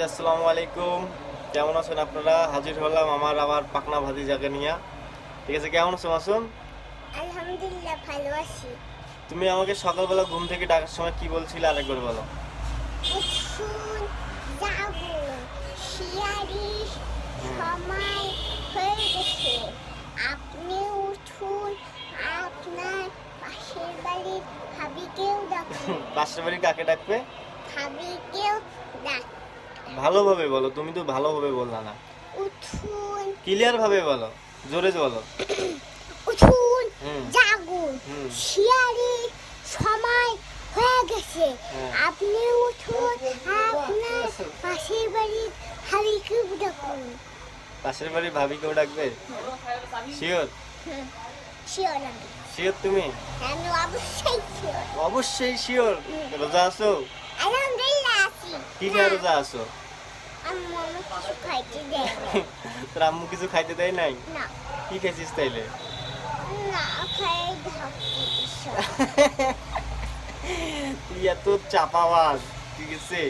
আসসালামু আলাইকুম, কেমন আছেন আপনারা? হাজির হলাম আমার আবার পাকনা ভাতিজাকে নিয়ে। ঠিক আছে, কেমন আছো মাসুম? আলহামদুলিল্লাহ ভালো আছি। তুমি আমাকে সকালবেলা ঘুম থেকে ডাকার সময় কি বলছিলে আরেকবার বলো। উঠুন, জাগুন, শিয়ারি সময় হয়ে গেছে। আপনি উঠুন, আপনার পাশের বাড়ির ভাবিকেও ডাকুন। পাশের বাড়ি কাকে ডাকবে? ভাবিকেও ডাক। ভালোভাবে বলো, তুমি তো ভালোভাবে বললা না। উঠুন, ক্লিয়ার ভাবে বলো, জোরে বলো। উঠুন, হুম। জাগুন, হুম। শিয়ারি সময় হয়ে গেছে। হ্যাঁ। আপনি উঠুন, আপনার পাশের বাড়ির ভাবিকেও ডাকুন। পাশের বাড়ি ভাবিকেও ডাকবে? শিওর? শিওর আমি। শিওর তুমি? আমি অবশ্যই শিওর। অবশ্যই শিওর। রোজা আছো? আলহামদুলিল্লাহ আছি। কি খেয়ে রোজা আছো? আম্মু আমাকে কিছু খাইতে দেয় না। তোর আম্মু কিছু খাইতে দেয় নাই? না, কি খেয়েছিস তাইলে? না খাই ঢাকি এসব। তুই এত চাপাবাজ, ঠিক আছে?